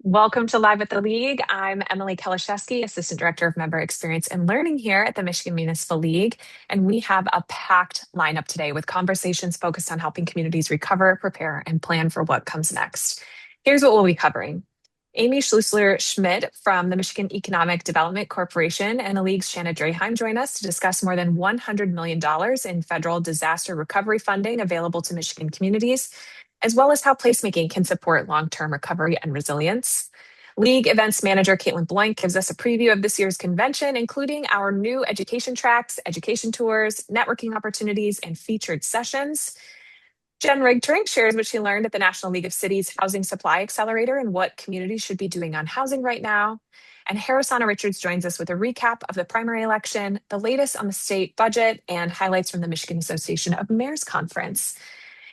Welcome to Live at the League. I'm Emily Kelishevsky, Assistant Director of Member Experience and Learning here at the Michigan Municipal League. And we have a packed lineup today with conversations focused on helping communities recover, prepare, and plan for what comes next. Here's what we'll be covering. Amy Schlussler-Schmidt from the Michigan Economic Development Corporation and the League's Shanna Draheim join us to discuss more than $100 million in federal disaster recovery funding available to Michigan communities, as well as how placemaking can support long-term recovery and resilience. League Events Manager Caitlin Blank gives us a preview of this year's convention, including our new education tracks, education tours, networking opportunities, and featured sessions. Jen Rigtering shares what she learned at the National League of Cities Housing Supply Accelerator and what communities should be doing on housing right now. And Harrisana Richards joins us with a recap of the primary election, the latest on the state budget, and highlights from the Michigan Association of Mayors Conference.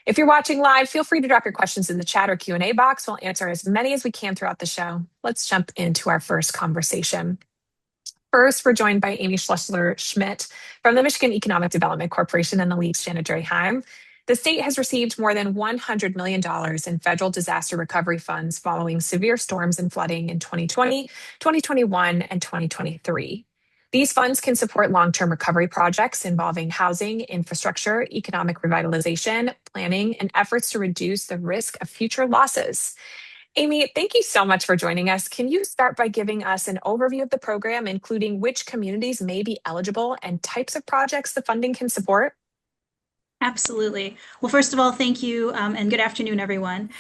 If you're watching live, feel free to drop your questions in the chat or Q&A box. We'll answer as many as we can throughout the show. Let's jump into our first conversation. First, we're joined by Amy Schlussler-Schmidt from the Michigan Economic Development Corporation and the League's Shanna Draheim. The state has received more than $100 million in federal disaster recovery funds following severe storms and flooding in 2020, 2021, and 2023. These funds can support long-term recovery projects involving housing, infrastructure, economic revitalization, planning, and efforts to reduce the risk of future losses. Amy, thank you so much for joining us. Can you start by giving us an overview of the program, including which communities may be eligible and types of projects the funding can support? Absolutely. Well, first of all, thank you, and good afternoon, everyone.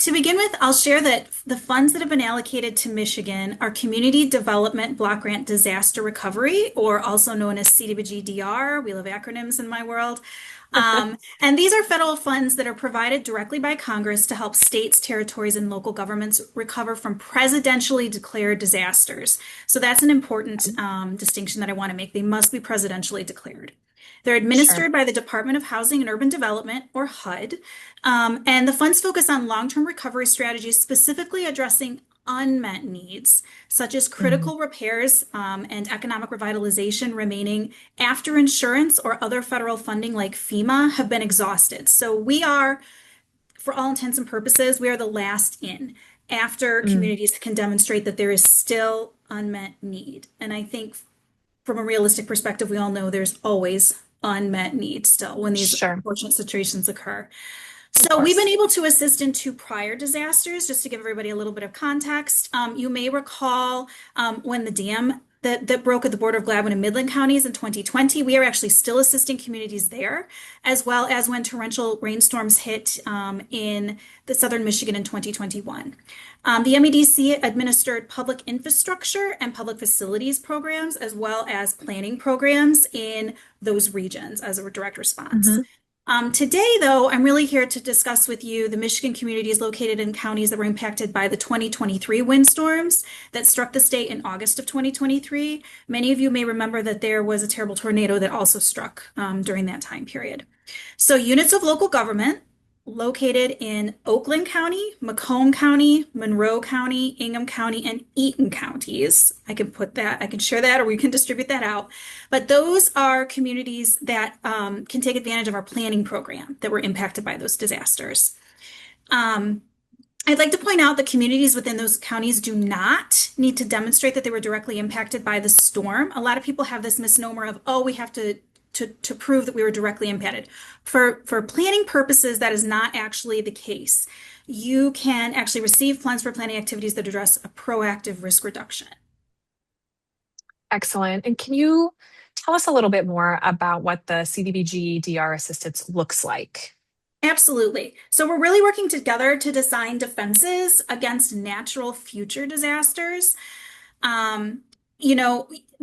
To begin with, I'll share that the funds that have been allocated to Michigan are Community Development Block Grant Disaster Recovery, or also known as CDBG-DR. We love acronyms in my world. And these are federal funds that are provided directly by Congress to help states, territories, and local governments recover from presidentially declared disasters. So that's an important distinction that I want to make. They must be presidentially declared. They're administered by the Department of Housing and Urban Development, or HUD, and the funds focus on long-term recovery strategies specifically addressing unmet needs, such as critical repairs and economic revitalization remaining after insurance or other federal funding like FEMA have been exhausted. So we are, for all intents and purposes, we are the last in after communities can demonstrate that there is still unmet need. And I think from a realistic perspective, we all know there's always unmet needs still when these unfortunate situations occur. So we've been able to assist in two prior disasters, just to give everybody a little bit of context. You may recall when the dam that broke at the border of Gladwin and Midland counties in 2020, we are actually still assisting communities there, as well as when torrential rainstorms hit in the southern Michigan in 2021. The MEDC administered public infrastructure and public facilities programs, as well as planning programs in those regions as a direct response. Today, though, I'm really here to discuss with you the Michigan communities located in counties that were impacted by the 2023 windstorms that struck the state in August of 2023. Many of you may remember that there was a terrible tornado that also struck during that time period. So units of local government located in Oakland County, Macomb County, Monroe County, Ingham County, and Eaton counties. I can share that, or we can distribute that out. But those are communities that can take advantage of our planning program that were impacted by those disasters. I'd like to point out that communities within those counties do not need to demonstrate that they were directly impacted by the storm. A lot of people have this misnomer of, oh, we have to prove that we were directly impacted. For planning purposes, that is not actually the case. You can actually receive funds for planning activities that address a proactive risk reduction. Excellent. And can you tell us a little bit more about what the CDBG-DR assistance looks like? Absolutely. So we're really working together to design defenses against natural future disasters.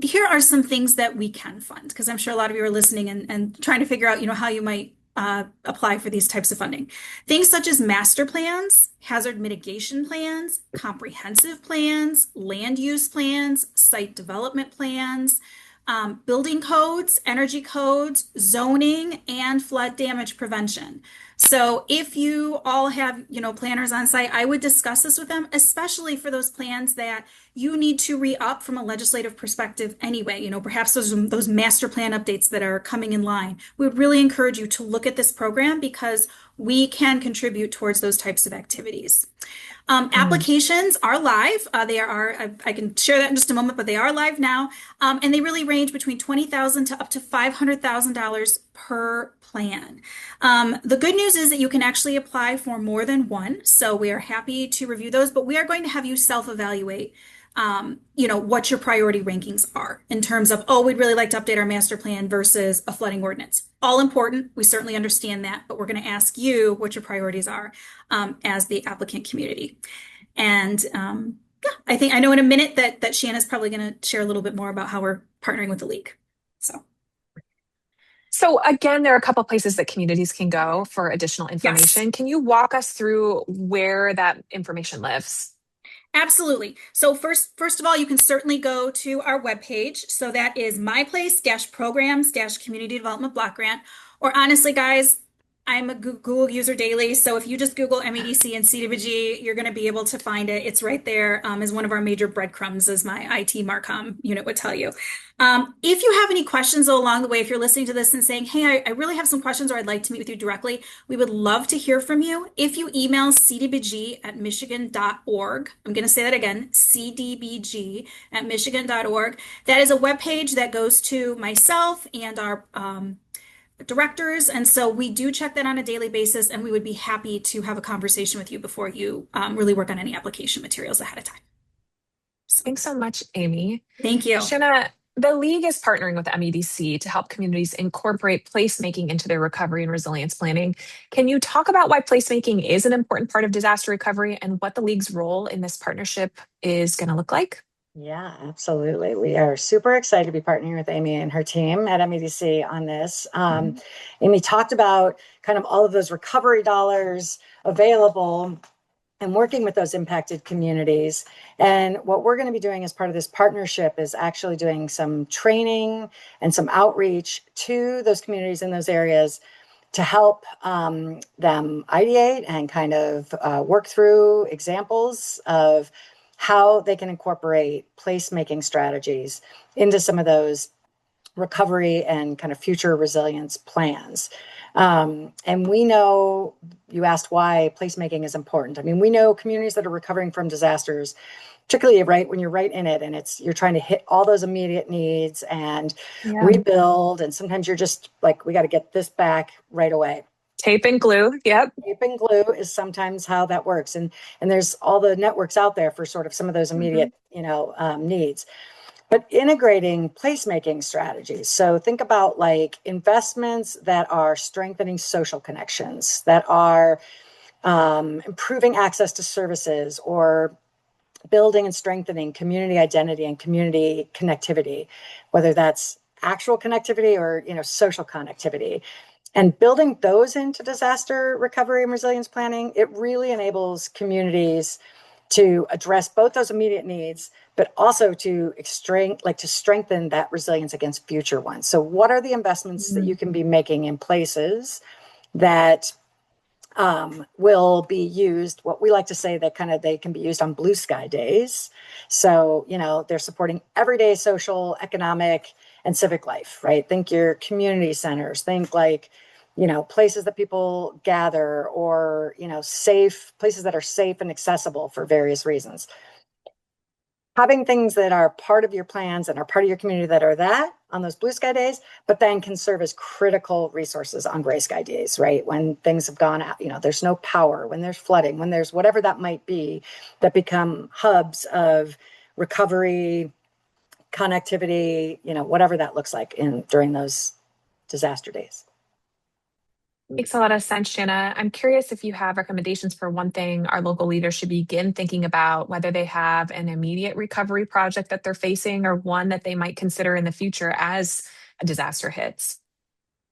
Here are some things that we can fund, because I'm sure a lot of you are listening and trying to figure out, how you might apply for these types of funding. Things such as master plans, hazard mitigation plans, comprehensive plans, land use plans, site development plans, building codes, energy codes, zoning, and flood damage prevention. So if you all have, planners on site, I would discuss this with them, especially for those plans that you need to re-up from a legislative perspective anyway. Perhaps those master plan updates that are coming in line. We would really encourage you to look at this program, because we can contribute towards those types of activities. Mm. Applications are live. They are, I can share that in just a moment, but they are live now. And they really range between $20,000 to up to $500,000 per plan. The good news is that you can actually apply for more than one. So we are happy to review those, but we are going to have you self-evaluate what your priority rankings are in terms of, oh, we'd really like to update our master plan versus a flooding ordinance. All important. We certainly understand that, but we're going to ask you what your priorities are as the applicant community. And yeah, I know in a minute that Shanna's probably going to share a little bit more about how we're partnering with the league. So again, there are a couple places that communities can go for additional Yes. information. Can you walk us through where that information lives? Absolutely. So first of all, you can certainly go to our webpage. So that is myplace-programs-community development block grant. Or honestly, guys, I'm a Google user daily. So if you just Google MEDC and CDBG, you're going to be able to find it. It's right there as one of our major breadcrumbs, as my IT Marcom unit would tell you. If you have any questions along the way, if you're listening to this and saying, hey, I really have some questions or I'd like to meet with you directly, we would love to hear from you. If you email cdbg@michigan.org, I'm going to say that again, cdbg@michigan.org. That is a webpage that goes to myself and our directors. And so we do check that on a daily basis, and we would be happy to have a conversation with you before you really work on any application materials ahead of time. Thanks so much, Amy. Thank you. Shanna, the League is partnering with MEDC to help communities incorporate placemaking into their recovery and resilience planning. Can you talk about why placemaking is an important part of disaster recovery and what the League's role in this partnership is going to look like? Yeah, absolutely. We are super excited to be partnering with Amy and her team at MEDC on this. Amy talked about kind of all of those recovery dollars available and working with those impacted communities. And what we're going to be doing as part of this partnership is actually doing some training and some outreach to those communities in those areas to help them ideate and kind of work through examples of how they can incorporate placemaking strategies into some of those recovery and kind of future resilience plans. And we know, you asked why placemaking is important. I mean, we know communities that are recovering from disasters, particularly right when you're right in it and you're trying to hit all those immediate needs and rebuild. And sometimes you're just like, we got to get this back right away. Tape and glue. Yep. Tape and glue is sometimes how that works. And there's all the networks out there for sort of some of those immediate, needs. But integrating placemaking strategies. So think about like investments that are strengthening social connections, that are improving access to services or building and strengthening community identity and community connectivity, whether that's actual connectivity or, social connectivity. And building those into disaster recovery and resilience planning, it really enables communities to address both those immediate needs, but also to strengthen that resilience against future ones. So what are the investments that you can be making in places that will be used, what we like to say that they can be used on blue sky days. So, they're supporting everyday social, economic, and civic life, right? Think your community centers, think like, places that people gather or, safe places that are safe and accessible for various reasons. Having things that are part of your plans and are part of your community that are that on those blue sky days, but then can serve as critical resources on gray sky days, right? When things have gone out, there's no power, when there's flooding, when there's whatever that might be, that become hubs of recovery, connectivity, whatever that looks like during those disaster days. Makes a lot of sense, Shanna. I'm curious if you have recommendations for one thing our local leaders should begin thinking about, whether they have an immediate recovery project that they're facing or one that they might consider in the future as a disaster hits.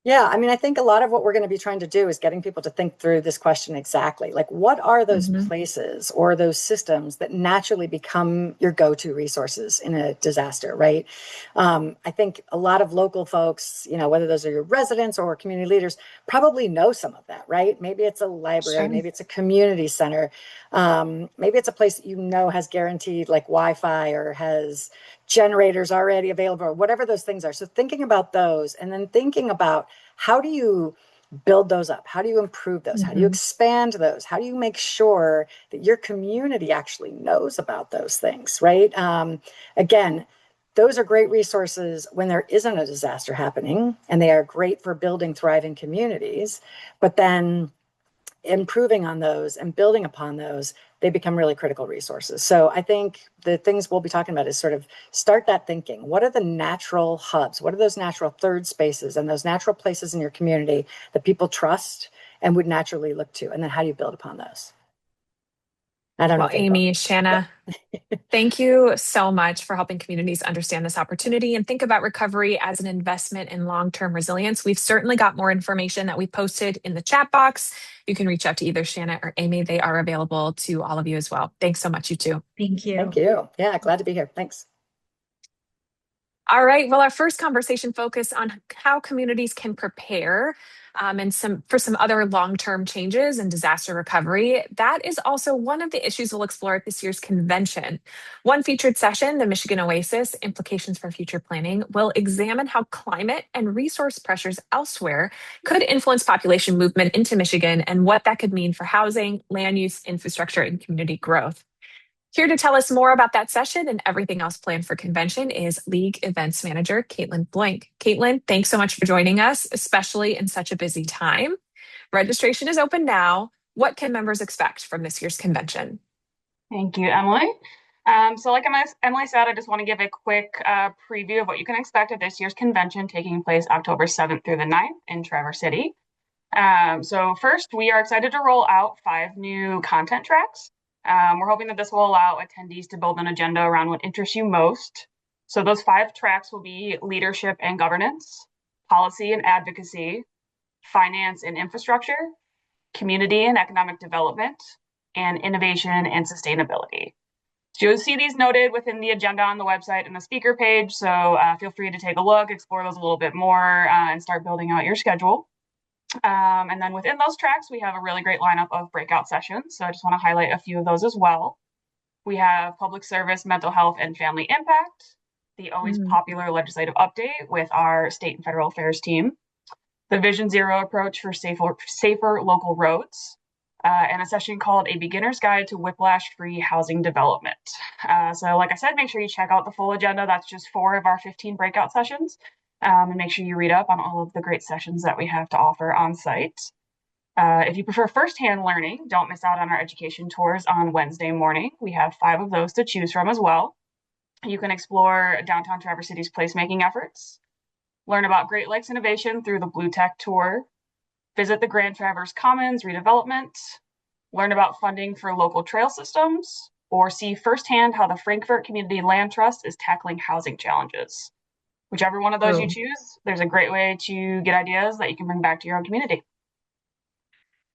Yeah, I mean, I think a lot of what we're going to be trying to do is getting people to think through this question exactly. Like, what are those places or those systems that naturally become your go-to resources in a disaster, right? I think a lot of local folks, whether those are your residents or community leaders, probably know some of that, right? Maybe it's a library, Sure. maybe it's a community center. Maybe it's a place that has guaranteed like Wi-Fi or has generators already available or whatever those things are. So thinking about those and then thinking about how do you build those up? How do you improve those? How do you expand those? How do you make sure that your community actually knows about those things, right? Again, those are great resources when there isn't a disaster happening, and they are great for building thriving communities. But then improving on those and building upon those, they become really critical resources. So I think the things we'll be talking about is sort of start that thinking. What are the natural hubs? What are those natural third spaces and those natural places in your community that people trust and would naturally look to? And then how do you build upon those? I don't know. Well, Amy, Shanna, thank you so much for helping communities understand this opportunity and think about recovery as an investment in long-term resilience. We've certainly got more information that we posted in the chat box. You can reach out to either Shanna or Amy. They are available to all of you as well. Thanks so much, you two. Thank you. Thank you. Yeah, glad to be here. Thanks. All right. Well, our first conversation focused on how communities can prepare and for some other long-term changes in disaster recovery. That is also one of the issues we'll explore at this year's convention. One featured session, the Michigan Oasis, Implications for Future Planning, will examine how climate and resource pressures elsewhere could influence population movement into Michigan and what that could mean for housing, land use, infrastructure, and community growth. Here to tell us more about that session and everything else planned for convention is League Events Manager Caitlin Blank. Caitlin, thanks so much for joining us, especially in such a busy time. Registration is open now. What can members expect from this year's convention? Thank you, Emily. So like Emily said, I just want to give a quick preview of what you can expect at this year's convention taking place October 7th through the 9th in Traverse City. So first, we are excited to roll out 5 new content tracks. We're hoping that this will allow attendees to build an agenda around what interests you most. So those 5 tracks will be leadership and governance, policy and advocacy, finance and infrastructure, community and economic development, and innovation and sustainability. So you'll see these noted within the agenda on the website and the speaker page. So feel free to take a look, explore those a little bit more, and start building out your schedule. And then within those tracks, we have a really great lineup of breakout sessions. So I just want to highlight a few of those as well. We have public service, mental health, and family impact, the always popular legislative update with our state and federal affairs team, the Vision Zero approach for safer local roads, and a session called A Beginner's Guide to Whiplash-Free Housing Development. So like I said, make sure you check out the full agenda. That's just 4 of our 15 breakout sessions. And make sure you read up on all of the great sessions that we have to offer on site. If you prefer firsthand learning, don't miss out on our education tours on Wednesday morning. We have 5 of those to choose from as well. You can explore downtown Traverse City's placemaking efforts, learn about Great Lakes innovation through the Blue Tech tour, visit the Grand Traverse Commons redevelopment, learn about funding for local trail systems, or see firsthand how the Frankfurt Community Land Trust is tackling housing challenges. Whichever one of those you choose, there's a great way to get ideas that you can bring back to your own community.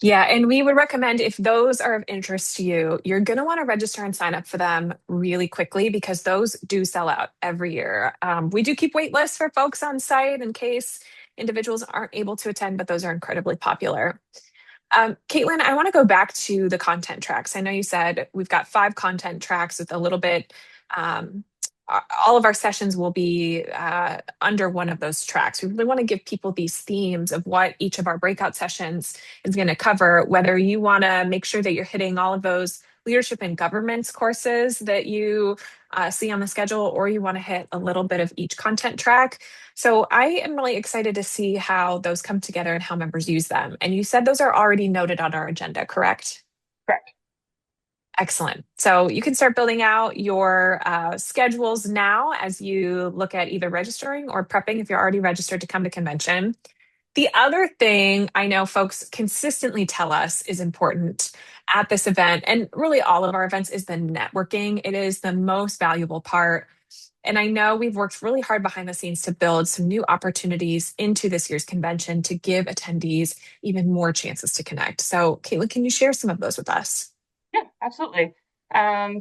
Yeah, and we would recommend if those are of interest to you, you're going to want to register and sign up for them really quickly because those do sell out every year. We do keep wait lists for folks on site in case individuals aren't able to attend, but those are incredibly popular. Caitlin, I want to go back to the content tracks. I know you said we've got 5 content tracks with a little bit all of our sessions will be under one of those tracks. We really want to give people these themes of what each of our breakout sessions is going to cover, whether you want to make sure that you're hitting all of those leadership and governance courses that you see on the schedule, or you want to hit a little bit of each content track. So I am really excited to see how those come together and how members use them. And you said those are already noted on our agenda, correct? Correct. Excellent. So you can start building out your schedules now as you look at either registering or prepping if you're already registered to come to convention. The other thing I know folks consistently tell us is important at this event, and really all of our events, is the networking. It is the most valuable part. And I know we've worked really hard behind the scenes to build some new opportunities into this year's convention to give attendees even more chances to connect. So Caitlin, can you share some of those with us? Yeah, absolutely.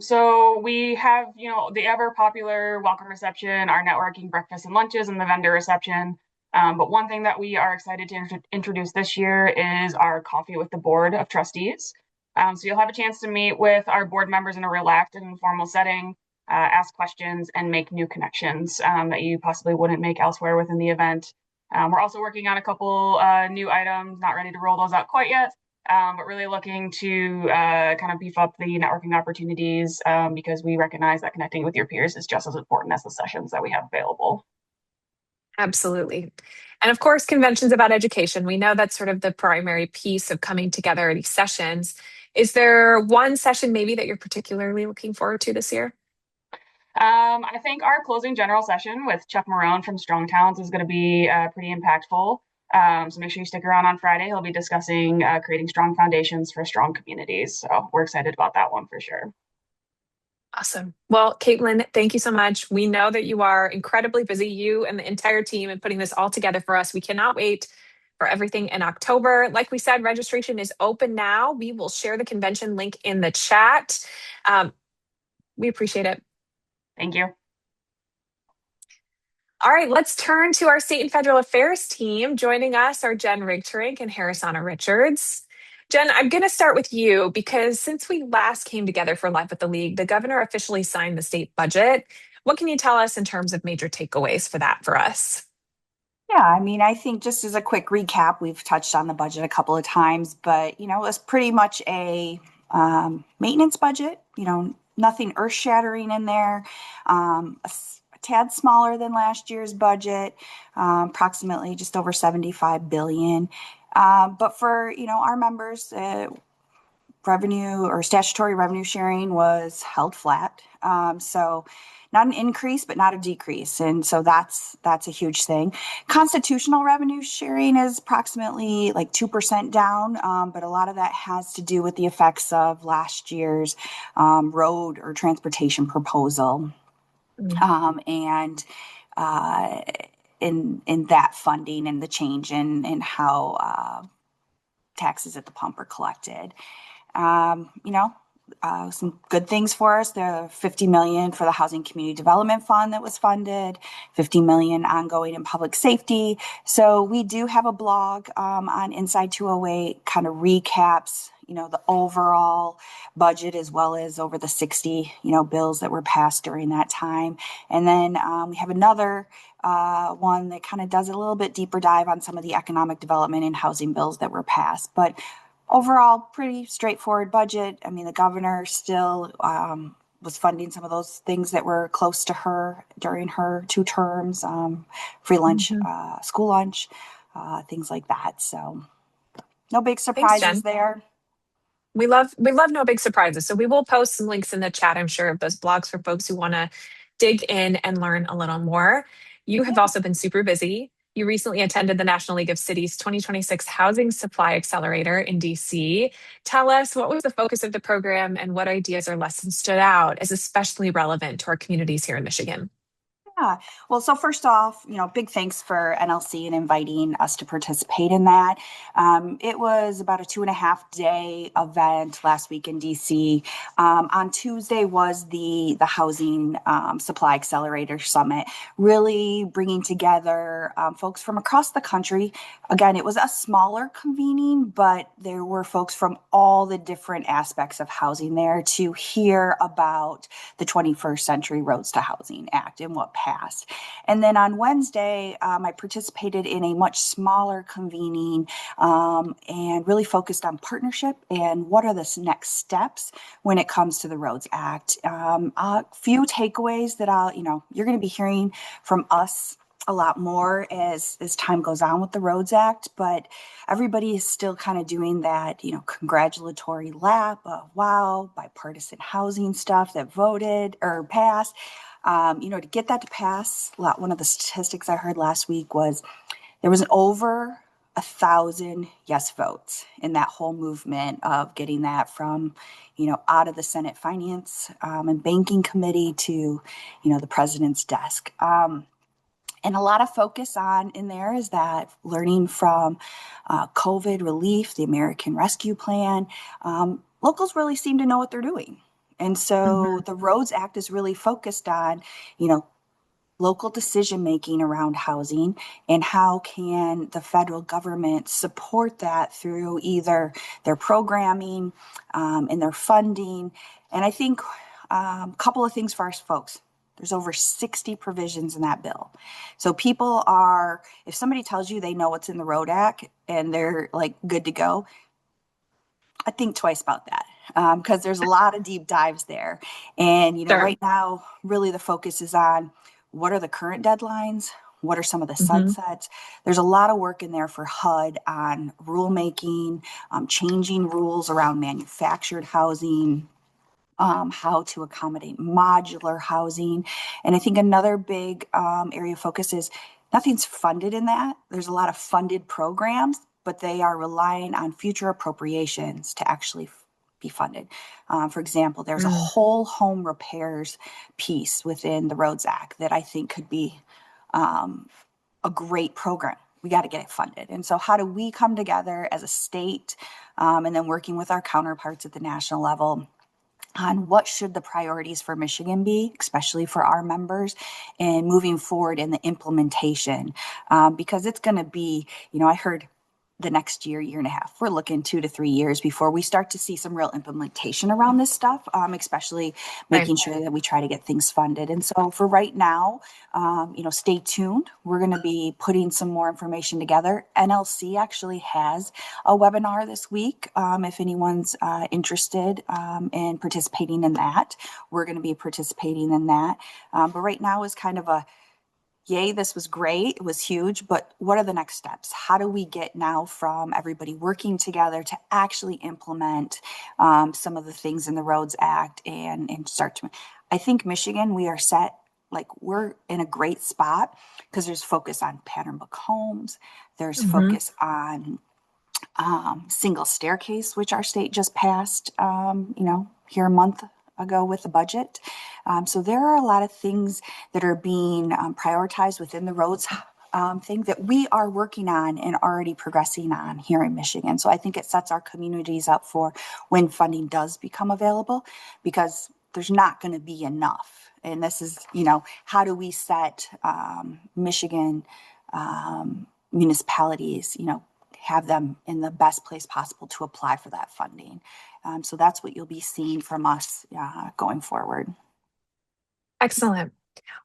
So we have, the ever popular welcome reception, our networking breakfast and lunches, and the vendor reception. But one thing that we are excited to introduce this year is our coffee with the board of trustees. So you'll have a chance to meet with our board members in a relaxed and informal setting, ask questions, and make new connections that you possibly wouldn't make elsewhere within the event. We're also working on a couple new items, not ready to roll those out quite yet, but really looking to kind of beef up the networking opportunities because we recognize that connecting with your peers is just as important as the sessions that we have available. Absolutely. And of course, conventions about education. We know that's sort of the primary piece of coming together at these sessions. Is there one session maybe that you're particularly looking forward to this year? I think our closing general session with Chuck Marone from Strong Towns is going to be pretty impactful. So make sure you stick around on Friday. He'll be discussing creating strong foundations for strong communities. So we're excited about that one for sure. Awesome. Well, Caitlin, thank you so much. We know that you are incredibly busy, you and the entire team, in putting this all together for us. We cannot wait for everything in October. Like we said, registration is open now. We will share the convention link in the chat. We appreciate it. Thank you. All right, let's turn to our state and federal affairs team. Joining us are Jen Rigterink and Harrisana Richards. Jen, I'm going to start with you because since we last came together for Live with the League, the governor officially signed the state budget. What can you tell us in terms of major takeaways for that for us? Yeah, I mean, I think just as a quick recap, we've touched on the budget a couple of times, but, it was pretty much a maintenance budget, nothing earth shattering in there, a tad smaller than last year's budget, approximately just over 75 billion. But for, our members, revenue or statutory revenue sharing was held flat. So not an increase, but not a decrease. And so that's a huge thing. Constitutional revenue sharing is approximately like 2% down, but a lot of that has to do with the effects of last year's road or transportation proposal. And in that funding and the change in how taxes at the pump are collected. Some good things for us. The 50 million for the Housing Community Development Fund that was funded, 50 million ongoing in public safety. So we do have a blog on Inside208, kind of recaps, the overall budget as well as over the 60, bills that were passed during that time. And then we have another one that kind of does a little bit deeper dive on some of the economic development and housing bills that were passed. But overall, pretty straightforward budget. I mean, the governor still was funding some of those things that were close to her during her 2 terms, free lunch, school lunch, things like that. So no big surprises there. We love no big surprises. So we will post some links in the chat, I'm sure, of those blogs for folks who want to dig in and learn a little more. You have also been super busy. You recently attended the National League of Cities 2026 Housing Supply Accelerator in DC. Tell us, what was the focus of the program and what ideas or lessons stood out as especially relevant to our communities here in Michigan? Yeah. Well, so first off, big thanks for NLC and inviting us to participate in that. It was about a 2.5-day event last week in DC. On Tuesday was the Housing Supply Accelerator Summit, really bringing together folks from across the country. Again, it was a smaller convening, but there were folks from all the different aspects of housing there to hear about the 21st Century Roads to Housing Act and what passed. And then on Wednesday, I participated in a much smaller convening and really focused on partnership and what are the next steps when it comes to the Roads Act. A few takeaways that you're going to be hearing from us a lot more as time goes on with the Roads Act, but everybody is still kind of doing that, congratulatory lap of wow, bipartisan housing stuff that voted or passed. To get that to pass, one of the statistics I heard last week was there was over 1,000 yes votes in that whole movement of getting that from, out of the Senate Finance and Banking Committee to, the president's desk. And a lot of focus in there is that learning from COVID relief, the American Rescue Plan. Locals really seem to know what they're doing. And so the Roads Act is really focused on, local decision-making around housing and how can the federal government support that through either their programming and their funding. And I think a couple of things for our folks. There's over 60 provisions in that bill. So people are, if somebody tells you they know what's in the Road Act and they're like good to go, I think twice about that, because there's a lot of deep dives there. And, Sure. right now, really the focus is on what are the current deadlines? What are some of the sunsets? There's a lot of work in there for HUD on rulemaking, changing rules around manufactured housing, how to accommodate modular housing. And I think another big area of focus is nothing's funded in that. There's a lot of funded programs, but they are relying on future appropriations to actually be funded. For example, there's a whole home repairs piece within the Roads Act that I think could be a great program. We got to get it funded. And so how do we come together as a state, and then working with our counterparts at the national level on what should the priorities for Michigan be, especially for our members, and moving forward in the implementation, because it's going to be, I heard the next year, year and a half. We're looking 2 to 3 years before we start to see some real implementation around this stuff, especially making sure that we try to get things funded. And so for right now, stay tuned. We're going to be putting some more information together. NLC actually has a webinar this week. If anyone's interested in participating in that, we're going to be participating in that. But right now is kind of a, yay, this was great. It was huge, but what are the next steps? How do we get now from everybody working together to actually implement some of the things in the Roads Act and start to, I think Michigan, we are set, like we're in a great spot because there's focus on pattern book homes. There's focus on single staircase, which our state just passed, here a month ago with the budget. So there are a lot of things that are being prioritized within the roads thing that we are working on and already progressing on here in Michigan. So I think it sets our communities up for when funding does become available, because there's not going to be enough. And this is, how do we set Michigan municipalities, have them in the best place possible to apply for that funding. So that's what you'll be seeing from us going forward. Excellent.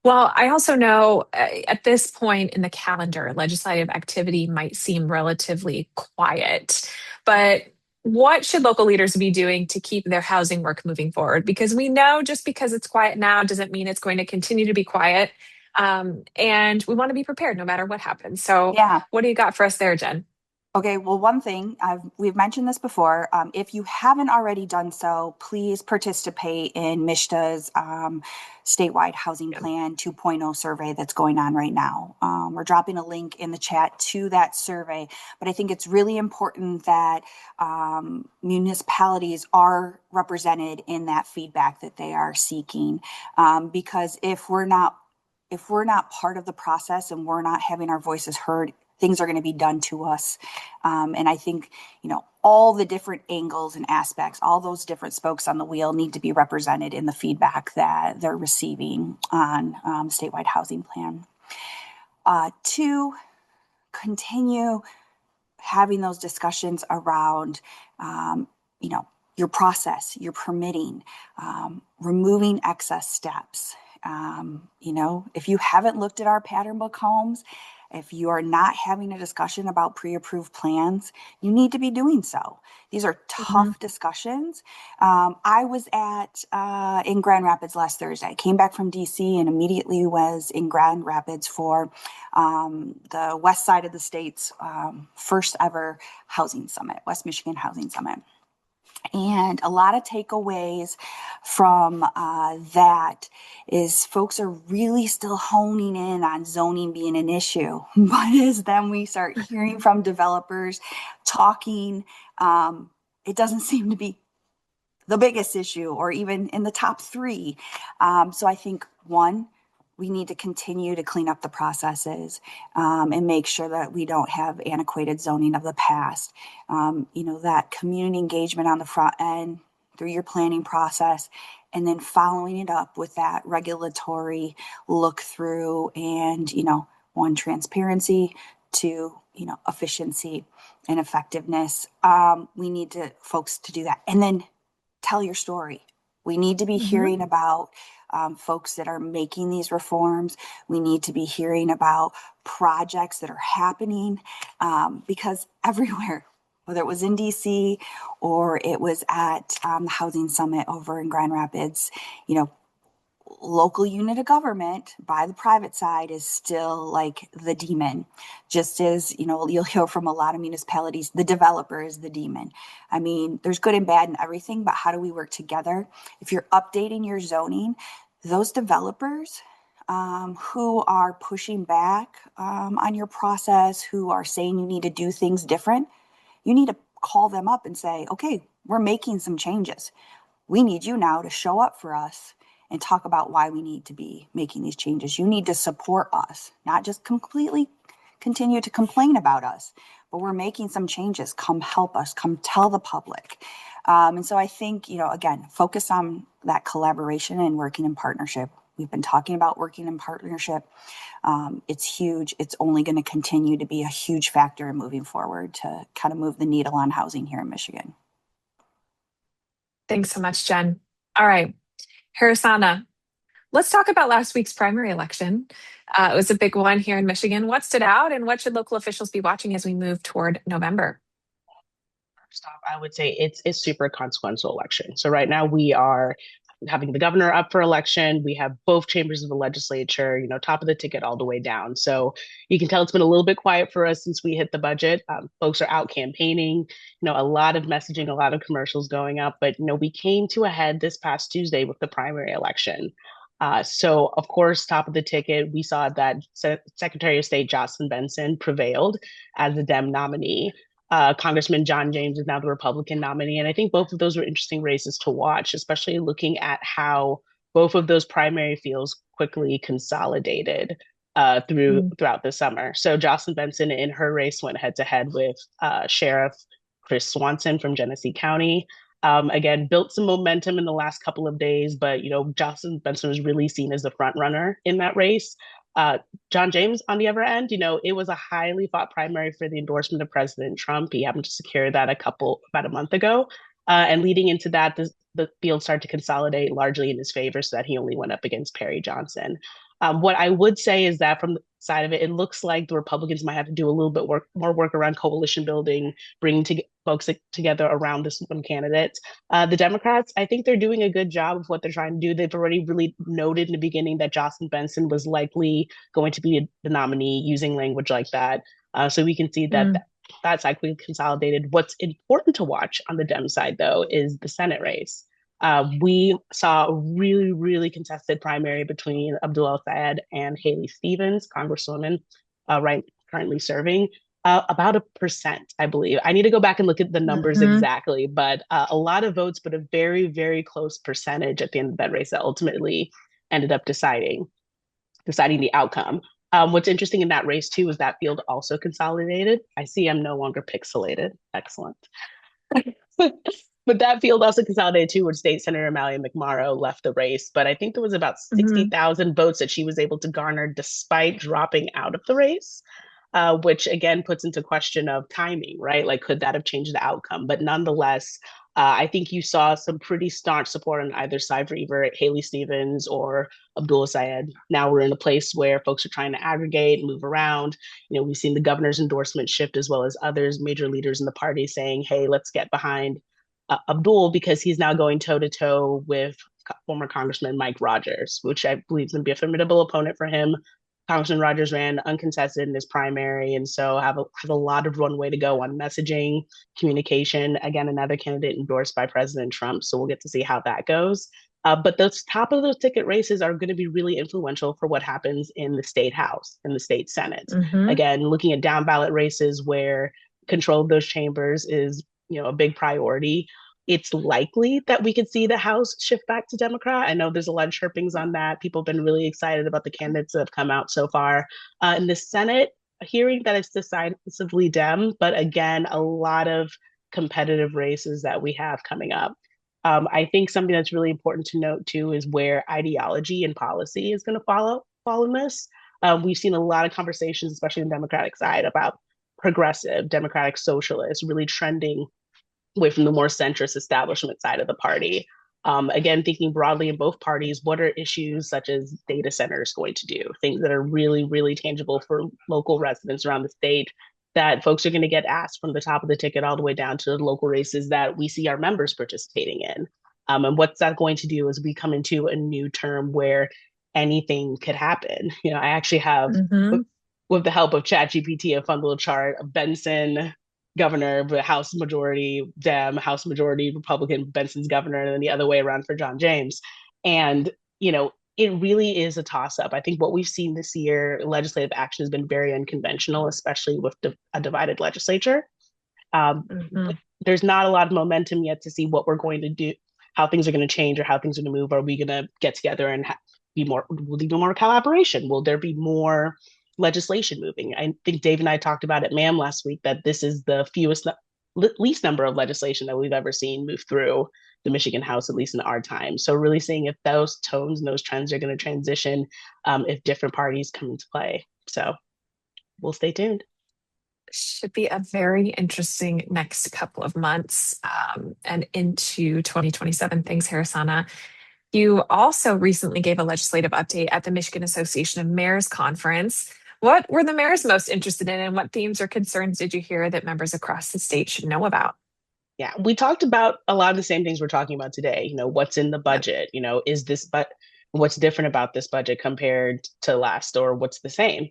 Well, I also know at this point in the calendar, legislative activity might seem relatively quiet, but what should local leaders be doing to keep their housing work moving forward? Because we know just because it's quiet now doesn't mean it's going to continue to be quiet. And we want to be prepared no matter what happens. So what do you got for us there, Jen? Okay, well, one thing, we've mentioned this before. If you haven't already done so, please participate in MISHDA's statewide housing plan 2.0 survey that's going on right now. We're dropping a link in the chat to that survey, but I think it's really important that municipalities are represented in that feedback that they are seeking, because if we're not part of the process and we're not having our voices heard, things are going to be done to us. And I think, all the different angles and aspects, all those different spokes on the wheel need to be represented in the feedback that they're receiving on statewide housing plan. To continue having those discussions around, your process, your permitting, removing excess steps. If you haven't looked at our pattern book homes, if you are not having a discussion about pre-approved plans, you need to be doing so. These are tough discussions. I was in Grand Rapids last Thursday. I came back from DC and immediately was in Grand Rapids for the west side of the state's first ever housing summit, West Michigan Housing Summit. And a lot of takeaways from that is folks are really still honing in on zoning being an issue. But as then we start hearing from developers talking, it doesn't seem to be the biggest issue or even in the top 3. So I think, one, we need to continue to clean up the processes and make sure that we don't have antiquated zoning of the past. That community engagement on the front end through your planning process, and then following it up with that regulatory look through and, one, transparency, 2, efficiency and effectiveness. We need folks to do that. And then tell your story. We need to be Mhm. hearing about folks that are making these reforms. We need to be hearing about projects that are happening because everywhere, whether it was in DC or it was at the Housing Summit over in Grand Rapids, you know, local unit of government by the private side is still like the demon. Just as, you know, you'll hear from a lot of municipalities, the developer is the demon. I mean, there's good and bad in everything, but how do we work together? If you're updating your zoning, those developers who are pushing back on your process, who are saying you need to do things different, you need to call them up and say, okay, we're making some changes. We need you now to show up for us and talk about why we need to be making these changes. You need to support us, not just completely continue to complain about us, but we're making some changes. Come help us, come tell the public. And so I think, you know, again, focus on that collaboration and working in partnership. We've been talking about working in partnership. It's huge. It's only going to continue to be a huge factor in moving forward to kind of move the needle on housing here in Michigan. Thanks so much, Jen. All right, Harrisana, let's talk about last week's primary election. It was a big one here in Michigan. What stood out and what should local officials be watching as we move toward November? First off, I would say it's a super consequential election. So right now we are having the governor up for election. We have both chambers of the legislature, you know, top of the ticket all the way down. So you can tell it's been a little bit quiet for us since we hit the budget. Folks are out campaigning, you know, a lot of messaging, a lot of commercials going up. But, you know, we came to a head this past Tuesday with the primary election. So, of course, top of the ticket, we saw that Secretary of State Jocelyn Benson prevailed as the Dem nominee. Congressman John James is now the Republican nominee. And I think both of those were interesting races to watch, especially looking at how both of those primary fields quickly consolidated throughout the summer. So Jocelyn Benson in her race went head to head with Sheriff Chris Swanson from Genesee County. Again, built some momentum in the last couple of days, but, you know, Jocelyn Benson was really seen as the front runner in that race. John James, on the other end, you know, it was a highly fought primary for the endorsement of President Trump. He happened to secure that about a month ago. And leading into that, the field started to consolidate largely in his favor so that he only went up against Perry Johnson. What I would say is that from the side of it, it looks like the Republicans might have to do a little bit more work around coalition building, bringing folks together around this one candidate. The Democrats, I think they're doing a good job of what they're trying to do. They've already really noted in the beginning that Jocelyn Benson was likely going to be the nominee, using language like that. So we can see that that's likely consolidated. What's important to watch on the Dem side, though, is the Senate race. We saw a really, really contested primary between Abdul El-Sayed and Haley Stevens, Congresswoman, currently serving. About 1%, I believe. I need to go back and look at the numbers exactly, but a lot of votes, but a very, very close percentage at the end of that race that ultimately ended up deciding the outcome. What's interesting in that race too is that field also consolidated. I see I'm no longer pixelated. Excellent. But that field also consolidated too, where State Senator Amalia McMorrow left the race. But I think there was about 60,000 votes that she was able to garner despite dropping out of the race. Which again puts into question of timing, right? Like, could that have changed the outcome? But nonetheless, I think you saw some pretty staunch support on either side for either Haley Stevens or Abdul Sayed. Now we're in a place where folks are trying to aggregate, move around. You know, we've seen the governor's endorsement shift as well as others, major leaders in the party saying, hey, let's get behind Abdul because he's now going toe to toe with former Congressman Mike Rogers, which I believe is going to be a formidable opponent for him. Congressman Rogers ran uncontested in his primary, and so have a lot of runway to go on messaging, communication. Again, another candidate endorsed by President Trump, so we'll get to see how that goes. But those top of those ticket races are going to be really influential for what happens in the state house and the state senate. Again, looking at down ballot races where control of those chambers is, you know, a big priority. It's likely that we could see the House shift back to Democrat. I know there's a lot of chirpings on that. People have been really excited about the candidates that have come out so far. In the Senate, hearing that it's decisively Dem, but again, a lot of competitive races that we have coming up. I think something that's really important to note too is where ideology and policy is going to fall in this. We've seen a lot of conversations, especially on the Democratic side, about progressive, democratic socialists really trending away from the more centrist establishment side of the party. Again, thinking broadly in both parties, what are issues such as data centers going to do? Things that are really, really tangible for local residents around the state that folks are going to get asked from the top of the ticket all the way down to the local races that we see our members participating in. And what's that going to do as we come into a new term where anything could happen? I actually have, with the help of ChatGPT, a fun little chart of Benson governor, but House majority Dem, House majority Republican, Benson's governor, and then the other way around for John James. And, it really is a toss up. I think what we've seen this year, legislative action has been very unconventional, especially with a divided legislature. There's not a lot of momentum yet to see what we're going to do, how things are going to change or how things are going to move. Are we going to get together and will there be more collaboration? Will there be more legislation moving? I think Dave and I talked about it, ma'am, last week, that this is the least number of legislation that we've ever seen move through the Michigan House, at least in our time. So really seeing if those tones and those trends are going to transition, if different parties come into play. So we'll stay tuned. Should be a very interesting next couple of months and into 2027. Thanks, Harrisana. You also recently gave a legislative update at the Michigan Association of Mayors Conference. What were the mayors most interested in, and what themes or concerns did you hear that members across the state should know about? Yeah, we talked about a lot of the same things we're talking about today. What's in the budget? Is this, but what's different about this budget compared to last, or what's the same?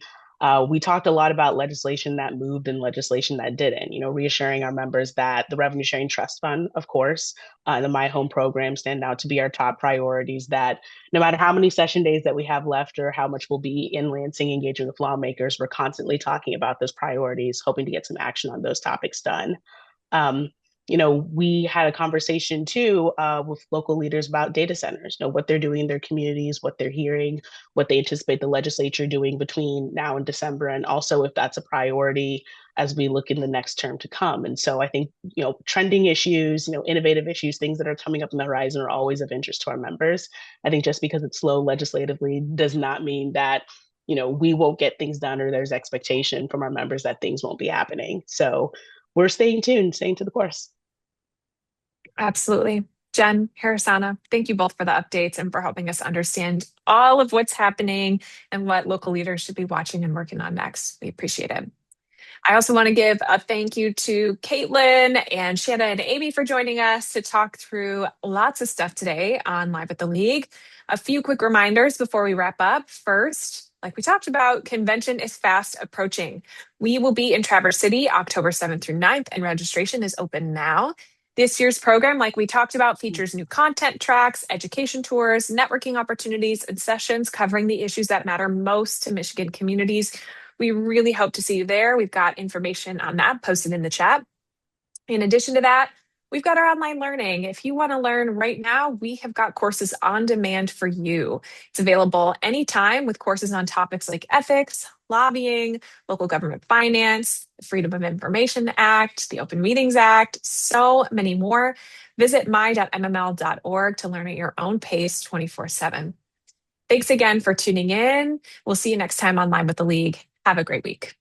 We talked a lot about legislation that moved and legislation that didn't, reassuring our members that the Revenue Sharing Trust Fund, of course, the My Home program stand out to be our top priorities, that no matter how many session days that we have left or how much we'll be in Lansing engaging with lawmakers, we're constantly talking about those priorities, hoping to get some action on those topics done. We had a conversation too with local leaders about data centers, what they're doing in their communities, what they're hearing, what they anticipate the legislature doing between now and December, and also if that's a priority as we look in the next term to come. And so I think, trending issues, innovative issues, things that are coming up on the horizon are always of interest to our members. I think just because it's slow legislatively does not mean that, we won't get things done or there's expectation from our members that things won't be happening. So we're staying tuned, staying to the course. Absolutely. Jen, Harrisana, thank you both for the updates and for helping us understand all of what's happening and what local leaders should be watching and working on next. We appreciate it. I also want to give a thank you to Caitlin and Shanna and Amy for joining us to talk through lots of stuff today on Live at the League. A few quick reminders before we wrap up. First, like we talked about, convention is fast approaching. We will be in Traverse City October 7th through 9th, and registration is open now. This year's program, like we talked about, features new content tracks, education tours, networking opportunities, and sessions covering the issues that matter most to Michigan communities. We really hope to see you there. We've got information on that posted in the chat. In addition to that, we've got our online learning. If you want to learn right now, we have got courses on demand for you. It's available anytime with courses on topics like ethics, lobbying, local government finance, the Freedom of Information Act, the Open Meetings Act, so many more. Visit my.mml.org to learn at your own pace 24/7. Thanks again for tuning in. We'll see you next time on Live with the League. Have a great week.